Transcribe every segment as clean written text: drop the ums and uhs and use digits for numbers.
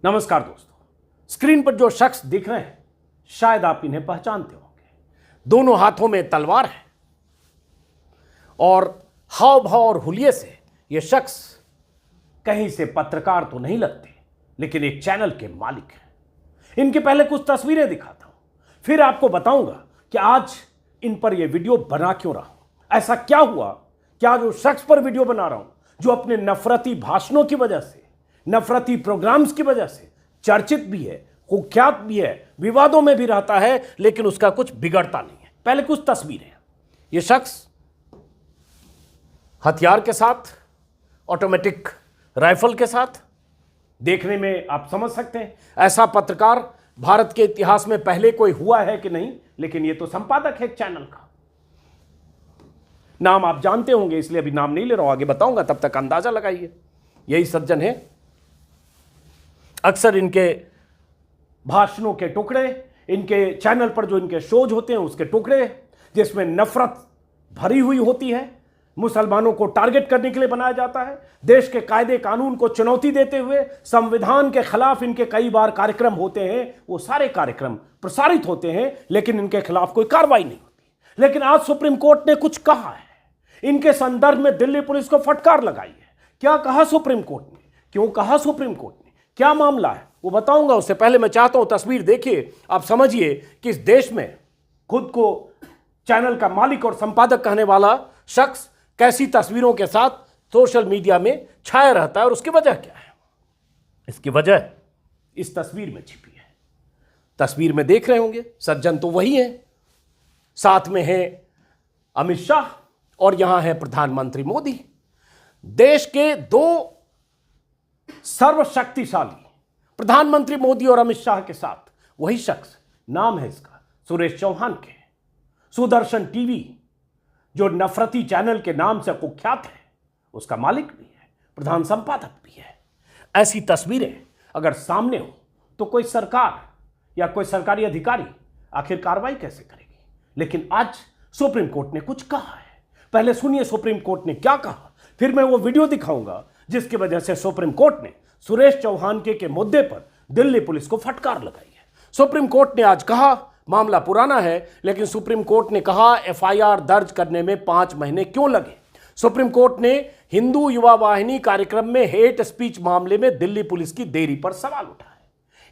नमस्कार दोस्तों, स्क्रीन पर जो शख्स दिख रहे हैं शायद आप इन्हें पहचानते होंगे। दोनों हाथों में तलवार है और हाव भाव और हुलिये से यह शख्स कहीं से पत्रकार तो नहीं लगते, लेकिन एक चैनल के मालिक हैं। इनके पहले कुछ तस्वीरें दिखाता हूं, फिर आपको बताऊंगा कि आज इन पर यह वीडियो बना क्यों रहा हूं। ऐसा क्या हुआ कि आज उस शख्स पर वीडियो बना रहा हूं जो अपने नफरती भाषणों की वजह से, नफरती प्रोग्राम्स की वजह से चर्चित भी है, कुख्यात भी है, विवादों में भी रहता है, लेकिन उसका कुछ बिगड़ता नहीं है। पहले कुछ तस्वीरें। यह शख्स हथियार के साथ, ऑटोमेटिक राइफल के साथ, देखने में आप समझ सकते हैं ऐसा पत्रकार भारत के इतिहास में पहले कोई हुआ है कि नहीं, लेकिन यह तो संपादक है एक चैनल का। नाम आप जानते होंगे, इसलिए अभी नाम नहीं ले रहा हूं, आगे बताऊंगा, तब तक अंदाजा लगाइए। यही सज्जन है। अक्सर इनके भाषणों के टुकड़े, इनके चैनल पर जो इनके शोज होते हैं उसके टुकड़े जिसमें नफरत भरी हुई होती है, मुसलमानों को टारगेट करने के लिए बनाया जाता है, देश के कायदे कानून को चुनौती देते हुए संविधान के खिलाफ इनके कई बार कार्यक्रम होते हैं। वो सारे कार्यक्रम प्रसारित होते हैं, लेकिन इनके खिलाफ कोई कार्रवाई नहीं होती। लेकिन आज सुप्रीम कोर्ट ने कुछ कहा है, इनके संदर्भ में दिल्ली पुलिस को फटकार लगाई है। क्या कहा सुप्रीम कोर्ट ने, क्यों कहा सुप्रीम कोर्ट ने, क्या मामला है, वो बताऊंगा। उससे पहले मैं चाहता हूं तस्वीर देखिए, आप समझिए कि इस देश में खुद को चैनल का मालिक और संपादक कहने वाला शख्स कैसी तस्वीरों के साथ सोशल मीडिया में छाया रहता है और उसकी वजह क्या है। इसकी वजह इस तस्वीर में छिपी है। तस्वीर में देख रहे होंगे सज्जन तो वही है, साथ में है अमित शाह और यहां है प्रधानमंत्री मोदी। देश के दो सर्वशक्तिशाली प्रधानमंत्री मोदी और अमित शाह के साथ वही शख्स, नाम है इसका सुरेश चौहान के, सुदर्शन टीवी जो नफरती चैनल के नाम से कुख्यात है, उसका मालिक भी है, प्रधान संपादक भी है। ऐसी तस्वीरें अगर सामने हो तो कोई सरकार या कोई सरकारी अधिकारी आखिर कार्रवाई कैसे करेगी। लेकिन आज सुप्रीम कोर्ट ने कुछ कहा है। पहले सुनिए सुप्रीम कोर्ट ने क्या कहा, फिर मैं वो वीडियो दिखाऊंगा जिसकी वजह से सुप्रीम कोर्ट ने सुरेश चौहान के मुद्दे पर दिल्ली पुलिस को फटकार लगाई है। सुप्रीम कोर्ट ने आज कहा, मामला पुराना है, लेकिन सुप्रीम कोर्ट ने कहा एफआईआर दर्ज करने में 5 महीने क्यों लगे। सुप्रीम कोर्ट ने हिंदू युवा वाहिनी कार्यक्रम में हेट स्पीच मामले में दिल्ली पुलिस की देरी पर सवाल उठाया।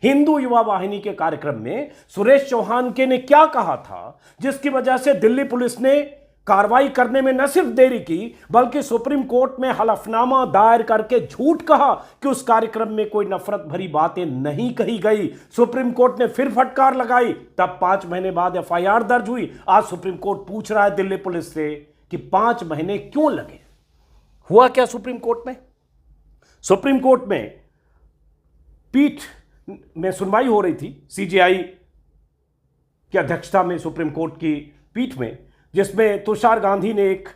हिंदू युवा वाहिनी के कार्यक्रम में सुरेश चौहान के ने क्या कहा था जिसकी वजह से दिल्ली पुलिस ने कार्रवाई करने में न सिर्फ देरी की, बल्कि सुप्रीम कोर्ट में हलफनामा दायर करके झूठ कहा कि उस कार्यक्रम में कोई नफरत भरी बातें नहीं कही गई। सुप्रीम कोर्ट ने फिर फटकार लगाई, तब 5 महीने बाद एफआईआर दर्ज हुई। आज सुप्रीम कोर्ट पूछ रहा है दिल्ली पुलिस से कि 5 महीने क्यों लगे। हुआ क्या सुप्रीम कोर्ट में? सुप्रीम कोर्ट में पीठ में सुनवाई हो रही थी, सीजेआई की अध्यक्षता में सुप्रीम कोर्ट की पीठ में, जिसमें तुषार गांधी ने एक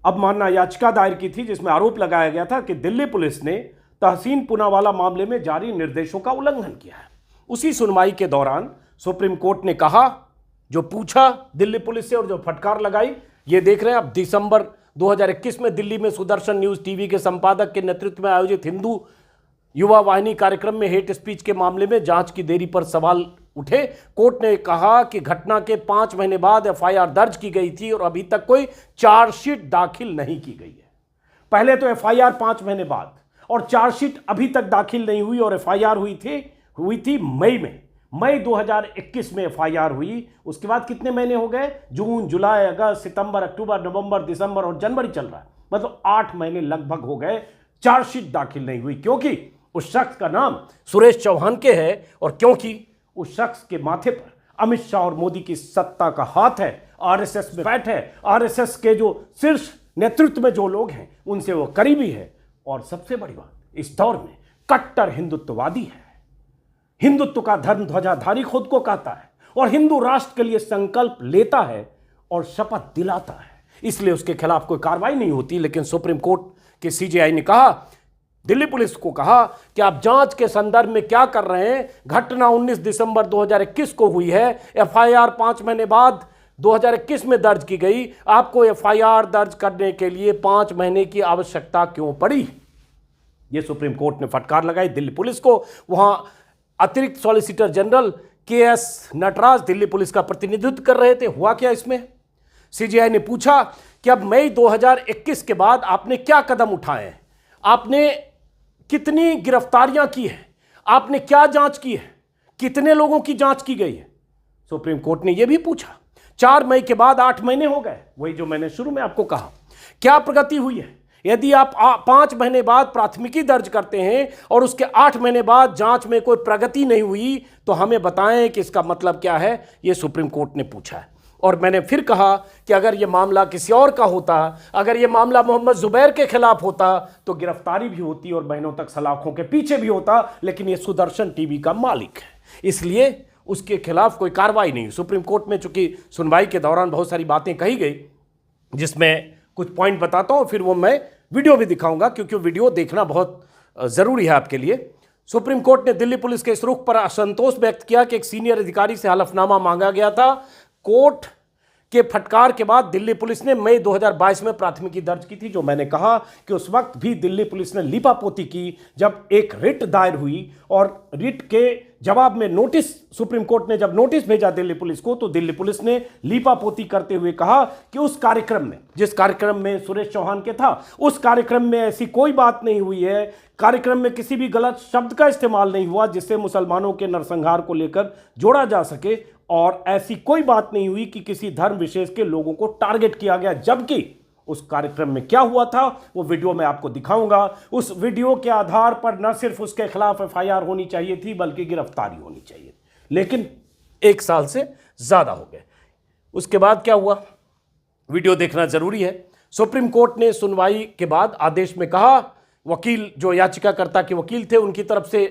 अवमानना याचिका दायर की थी, जिसमें आरोप लगाया गया था कि दिल्ली पुलिस ने तहसीन पूनावाला मामले में जारी निर्देशों का उल्लंघन किया है। उसी सुनवाई के दौरान सुप्रीम कोर्ट ने कहा, जो पूछा दिल्ली पुलिस से और जो फटकार लगाई, ये देख रहे हैं आप। दिसंबर 2021 में दिल्ली में सुदर्शन न्यूज टीवी के संपादक के नेतृत्व में आयोजित हिंदू युवा वाहिनी कार्यक्रम में हेट स्पीच के मामले में जांच की देरी पर सवाल उठे। कोर्ट ने कहा कि घटना के 5 महीने बाद एफआईआर दर्ज की गई थी और अभी तक कोई चार्जशीट दाखिल नहीं की गई है। पहले तो एफआईआर 5 महीने बाद और चार्जशीट अभी तक दाखिल नहीं हुई, और एफआईआर हुई थी मई 2021 में एफआईआर हुई। उसके बाद कितने महीने हो गए? जून, जुलाई, अगस्त, सितंबर, अक्टूबर, नवंबर, दिसंबर और जनवरी चल रहा है, मतलब 8 महीने लगभग हो गए, चार्जशीट दाखिल नहीं हुई, क्योंकि उस शख्स का नाम सुरेश चौहान के है और क्योंकि उस शख्स के माथे पर अमित शाह और मोदी की सत्ता का हाथ है, आरएसएस में बैठ है, आरएसएस के जो शीर्ष नेतृत्व में जो लोग हैं उनसे वो करीबी है, और सबसे बड़ी बात, इस दौर में कट्टर हिंदुत्ववादी है। हिंदुत्व का धर्म ध्वजाधारी खुद को कहता है और हिंदू राष्ट्र के लिए संकल्प लेता है और शपथ दिलाता है, इसलिए उसके खिलाफ कोई कार्रवाई नहीं होती। लेकिन सुप्रीम कोर्ट के सीजेआई ने कहा, दिल्ली पुलिस को कहा कि आप जांच के संदर्भ में क्या कर रहे हैं। घटना 19 दिसंबर 2021 को हुई है, एफआईआर 5 महीने बाद 2021 में दर्ज की गई। आपको एफआईआर दर्ज करने के लिए 5 महीने की आवश्यकता क्यों पड़ी? यह सुप्रीम कोर्ट ने फटकार लगाई दिल्ली पुलिस को। वहां अतिरिक्त solicitor general K S. Nataraj Delhi police का प्रतिनिधित्व कर रहे थे। हुआ क्या इसमें? सीजीआई ने पूछा कि अब मई 2021 के बाद आपने क्या कदम उठाए हैं, आपने कितनी गिरफ्तारियां की हैं, आपने क्या जांच की है, कितने लोगों की जांच की गई है। सुप्रीम कोर्ट ने यह भी पूछा। 4 मई के बाद 8 महीने हो गए, वही जो मैंने शुरू में आपको कहा, क्या प्रगति हुई है? यदि आप 5 महीने बाद प्राथमिकी दर्ज करते हैं और उसके 8 महीने बाद जांच में कोई प्रगति नहीं हुई तो हमें बताएं कि इसका मतलब क्या है। यह सुप्रीम कोर्ट ने पूछा है। और मैंने फिर कहा कि अगर यह मामला किसी और का होता, अगर यह मामला मोहम्मद जुबैर के खिलाफ होता तो गिरफ्तारी भी होती और महीनों तक सलाखों के पीछे भी होता, लेकिन यह सुदर्शन टीवी का मालिक है, इसलिए उसके खिलाफ कोई कार्रवाई नहीं। सुप्रीम कोर्ट में चूंकि सुनवाई के दौरान बहुत सारी बातें कही गई, जिसमें कुछ पॉइंट बताता हूं, फिर वो मैं वीडियो भी दिखाऊंगा क्योंकि वीडियो देखना बहुत जरूरी है आपके लिए। सुप्रीम कोर्ट ने दिल्ली पुलिस के इस रुख पर असंतोष व्यक्त किया कि एक सीनियर अधिकारी से हलफनामा मांगा गया था। कोर्ट के फटकार के बाद दिल्ली पुलिस ने मई 2022 में प्राथमिकी दर्ज की थी। जो मैंने कहा कि उस वक्त भी दिल्ली पुलिस ने लीपापोती की जब एक रिट दायर हुई और रिट के जवाब में नोटिस, सुप्रीम कोर्ट ने जब नोटिस भेजा दिल्ली पुलिस को तो दिल्ली पुलिस ने लीपापोती करते हुए कहा कि उस कार्यक्रम में, जिस कार्यक्रम में सुरेश चौहान के था, उस कार्यक्रम में ऐसी कोई बात नहीं हुई है, कार्यक्रम में किसी भी गलत शब्द का इस्तेमाल नहीं हुआ जिससे मुसलमानों के नरसंहार को लेकर जोड़ा जा सके, और ऐसी कोई बात नहीं हुई कि किसी धर्म विशेष के लोगों को टारगेट किया गया। जबकि उस कार्यक्रम में क्या हुआ था वो वीडियो मैं आपको दिखाऊंगा। उस वीडियो के आधार पर न सिर्फ उसके खिलाफ एफआईआर होनी चाहिए थी बल्कि गिरफ्तारी होनी चाहिए, लेकिन 1 साल से ज्यादा हो गए। उसके बाद क्या हुआ, वीडियो देखना जरूरी है। सुप्रीम कोर्ट ने सुनवाई के बाद आदेश में कहा, वकील जो याचिकाकर्ता के वकील थे उनकी तरफ से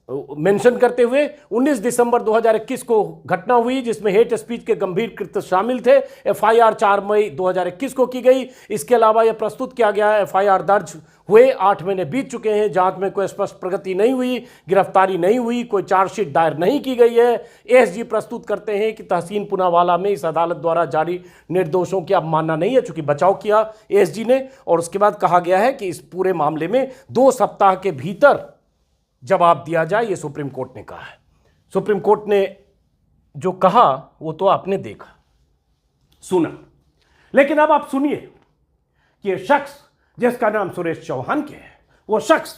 मेंशन करते हुए 19 दिसंबर 2021 को घटना हुई जिसमें हेट स्पीच के गंभीर कृत्य शामिल थे। एफआईआर 4 मई 2021 को की गई। इसके अलावा यह प्रस्तुत किया गया है, एफआईआर दर्ज हुए 8 महीने बीत चुके हैं, जांच में कोई स्पष्ट प्रगति नहीं हुई, गिरफ्तारी नहीं हुई, कोई चार्जशीट दायर नहीं की गई है। एएसजी प्रस्तुत करते हैं कि तहसीन पूनावाला में इस अदालत द्वारा जारी निर्दोषों की अवमानना नहीं है, चूंकि बचाव किया एएसजी ने। और उसके बाद कहा गया है कि इस पूरे मामले में 2 सप्ताह के भीतर जवाब दिया जाए, यह सुप्रीम कोर्ट ने कहा है। सुप्रीम कोर्ट ने जो कहा वो तो आपने देखा, सुना, लेकिन अब आप सुनिए कि यह शख्स जिसका नाम सुरेश चौहान के है, वो शख्स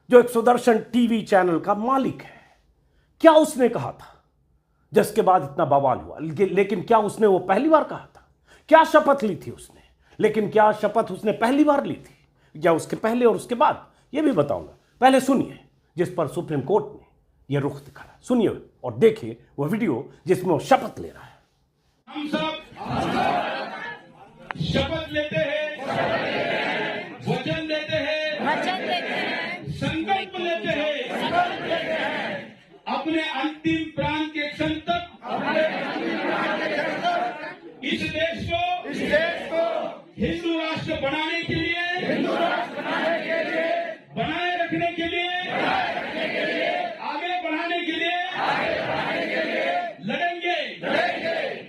जो एक सुदर्शन टीवी चैनल का मालिक है, क्या उसने कहा था जिसके बाद इतना बवाल हुआ। लेकिन क्या उसने वो पहली बार कहा था? क्या शपथ ली थी उसने? लेकिन क्या शपथ उसने पहली बार ली थी या उसके पहले और उसके बाद, यह भी बताऊंगा। पहले सुनिए जिस पर सुप्रीम कोर्ट ने यह रुख दिखाया, सुनिए और देखिए वो वीडियो जिसमें वो शपथ ले रहा है। हम सब शपथ लेते हैं, वचन लेते हैं, संकल्प लेते हैं, अपने अंतिम प्राण के क्षण तक इस देश को हिंदू राष्ट्र बनाने के लिए, बनाए रखने के लिए, आगे बढ़ाने के लिए लड़ेंगे,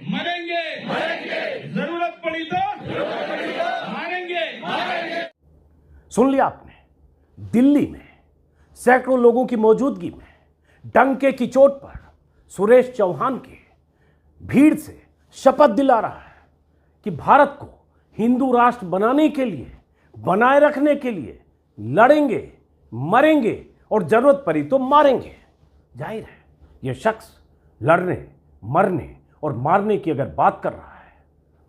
मरेंगे, जरूरत पड़ी तो मारेंगे। सुन लिया आपने, दिल्ली में सैकड़ों लोगों की मौजूदगी में डंके की चोट पर सुरेश चौहान की भीड़ से शपथ दिला रहा है कि भारत को हिंदू राष्ट्र बनाने के लिए, बनाए रखने के लिए लड़ेंगे, मरेंगे और जरूरत पड़ी तो मारेंगे। जाहिर है यह शख्स लड़ने, मरने और मारने की अगर बात कर रहा है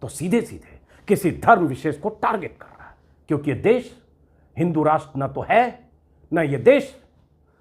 तो सीधे सीधे किसी धर्म विशेष को टारगेट कर रहा है, क्योंकि यह देश हिंदू राष्ट्र न तो है, न यह देश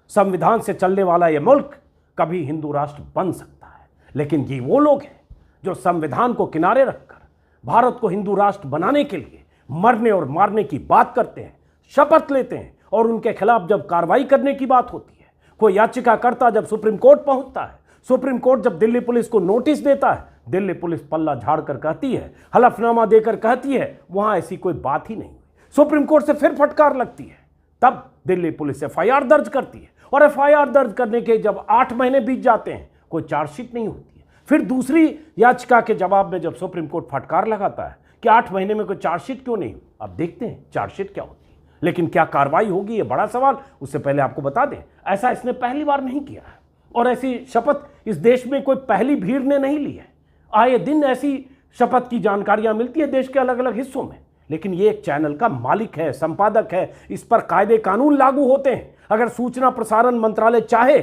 संविधान से चलने वाला यह मुल्क कभी हिंदू राष्ट्र बन सकता है। लेकिन ये वो लोग हैं जो संविधान को किनारे रखकर भारत को हिंदू राष्ट्र बनाने के लिए मरने और मारने की बात करते हैं, शपथ लेते हैं, और उनके खिलाफ जब कार्रवाई करने की बात होती है, कोई याचिकाकर्ता जब सुप्रीम कोर्ट पहुंचता है, सुप्रीम कोर्ट जब दिल्ली पुलिस को नोटिस देता है, दिल्ली पुलिस पल्ला झाड़कर कहती है, हलफनामा देकर कहती है वहां ऐसी कोई बात ही नहीं। सुप्रीम कोर्ट से फिर फटकार लगती है, तब दिल्ली पुलिस एफआईआर दर्ज करती है, और एफआईआर दर्ज करने के जब 8 महीने बीत जाते हैं कोई चार्जशीट नहीं होती है। फिर दूसरी याचिका के जवाब में जब सुप्रीम कोर्ट फटकार लगाता है कि 8 महीने में कोई चार्जशीट क्यों नहीं, अब देखते हैं चार्जशीट क्या होती है। लेकिन क्या कार्रवाई होगी, ये बड़ा सवाल। उससे पहले आपको बता दें, ऐसा इसने पहली बार नहीं किया है और ऐसी शपथ इस देश में कोई पहली भीड़ ने नहीं ली है। आए दिन ऐसी शपथ की जानकारियां मिलती है देश के अलग अलग हिस्सों में, लेकिन ये एक चैनल का मालिक है, संपादक है, इस पर कायदे कानून लागू होते हैं। अगर सूचना प्रसारण मंत्रालय चाहे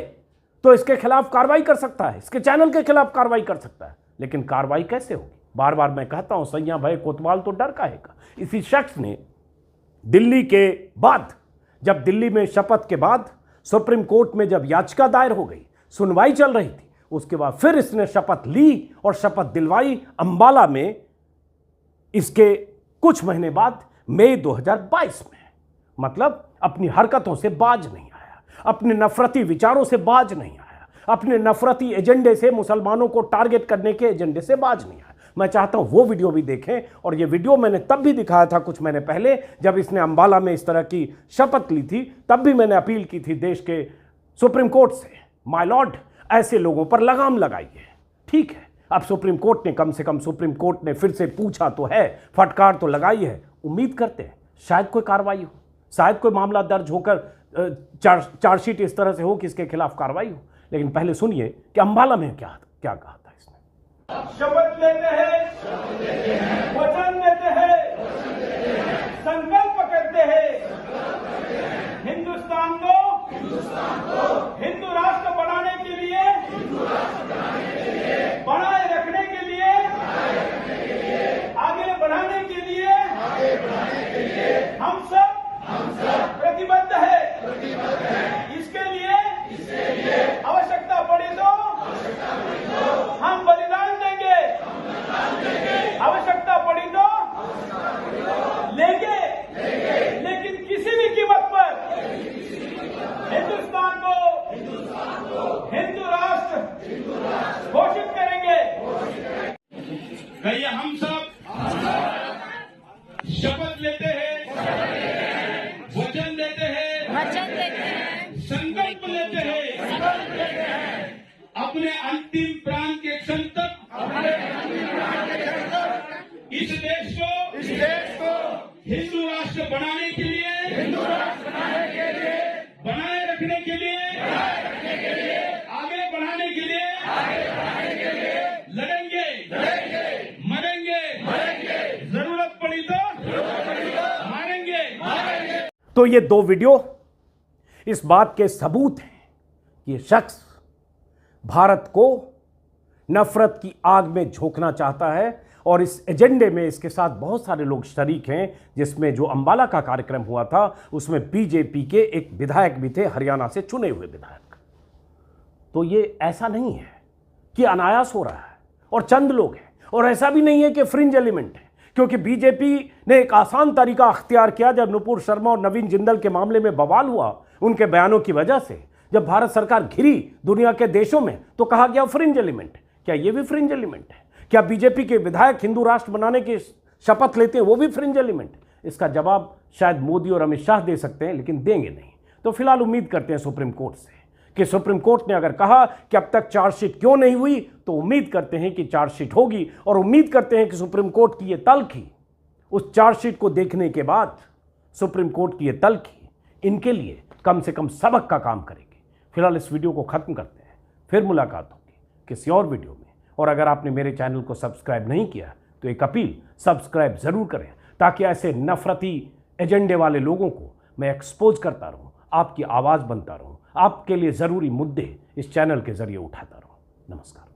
तो इसके खिलाफ कार्रवाई कर सकता है, इसके चैनल के खिलाफ कार्रवाई कर सकता है, लेकिन कार्रवाई कैसे होगी? बार बार मैं कहता हूं, सैया भय कोतवाल तो डर काहेगा। इसी शख्स ने दिल्ली के बाद, जब दिल्ली में शपथ के बाद सुप्रीम कोर्ट में जब याचिका दायर हो गई, सुनवाई चल रही थी, उसके बाद फिर इसने शपथ ली और शपथ दिलवाई अंबाला में। इसके कुछ महीने बाद मई 2022 में, मतलब अपनी हरकतों से बाज नहीं आया, अपने नफरती विचारों से बाज नहीं आया, अपने नफरती एजेंडे से, मुसलमानों को टारगेट करने के एजेंडे से बाज नहीं आया। मैं चाहता हूं वो वीडियो भी देखें, और ये वीडियो मैंने तब भी दिखाया था कुछ महीने पहले, जब इसने अंबाला में इस तरह की शपथ ली थी। तब भी मैंने अपील की थी देश के सुप्रीम कोर्ट से, माय लॉर्ड, ऐसे लोगों पर लगाम लगाइए। ठीक है, अब सुप्रीम कोर्ट ने, कम से कम सुप्रीम कोर्ट ने फिर से पूछा तो है, फटकार तो लगाई है। उम्मीद करते हैं शायद कोई कार्रवाई हो, शायद कोई मामला दर्ज होकर चार्जशीट इस तरह से हो कि इसके खिलाफ कार्रवाई हो। लेकिन पहले सुनिए कि अंबाला में क्या कहा था इसने। शपथ लेते हैं, वचन देते हैं, संकल्प करते हैं, हिंदुस्तान को हिंदू राष्ट्र बनाने के लिए, बनाए रखने के लिए, आगे बढ़ाने के लिए हम सब प्रतिबद्ध है। इसके लिए आवश्यकता पड़ी तो हम बलिदान देंगे, आवश्यकता पड़ी तो लेंगे, लेकिन किसी भी कीमत पर हिंदुस्तान को हिंदू राष्ट्र घोषित करेंगे। कहिए, हम सब शपथ लेते हैं, वचन देते हैं, संकल्प लेते हैं, अपने अंतिम प्राण के क्षण तक इस देश को हिंदू राष्ट्र बनाने के लिए, बनाए रखने के लिए, आगे बढ़ाने के लिए लड़ेंगे, मरेंगे, जरूरत पड़ी तो मारेंगे। तो ये दो वीडियो इस बात के सबूत हैं कि ये शख्स भारत को नफरत की आग में झोंकना चाहता है, और इस एजेंडे में इसके साथ बहुत सारे लोग शरीक हैं, जिसमें जो अंबाला का कार्यक्रम हुआ था उसमें बीजेपी के एक विधायक भी थे, हरियाणा से चुने हुए विधायक। तो ये ऐसा नहीं है कि अनायास हो रहा है और चंद लोग हैं, और ऐसा भी नहीं है कि फ्रिंज एलिमेंट है, क्योंकि बीजेपी ने एक आसान तरीका अख्तियार किया। जब नुपुर शर्मा और नवीन जिंदल के मामले में बवाल हुआ उनके बयानों की वजह से, जब भारत सरकार घिरी दुनिया के देशों में, तो कहा गया फ्रिंज एलिमेंट। क्या ये भी फ्रिंज एलिमेंट है? क्या बीजेपी के विधायक हिंदू राष्ट्र बनाने की शपथ लेते हैं, वो भी फ्रिंज एलिमेंट? इसका जवाब शायद मोदी और अमित शाह दे सकते हैं, लेकिन देंगे नहीं। तो फिलहाल उम्मीद करते हैं सुप्रीम कोर्ट से कि सुप्रीम कोर्ट ने अगर कहा कि अब तक चार्जशीट क्यों नहीं हुई, तो उम्मीद करते हैं कि चार्जशीट होगी, और उम्मीद करते हैं कि सुप्रीम कोर्ट की ये तल्खी, उस चार्जशीट को देखने के बाद सुप्रीम कोर्ट की ये तल्खी इनके लिए कम से कम सबक का काम करेगी। फिलहाल इस वीडियो को खत्म करते हैं, फिर मुलाकात होगी किसी और वीडियो में। और अगर आपने मेरे चैनल को सब्सक्राइब नहीं किया तो एक अपील, सब्सक्राइब जरूर करें, ताकि ऐसे नफरती एजेंडे वाले लोगों को मैं एक्सपोज करता रहूं, आपकी आवाज़ बनता रहूं, आपके लिए ज़रूरी मुद्दे इस चैनल के जरिए उठाता रहूं। नमस्कार।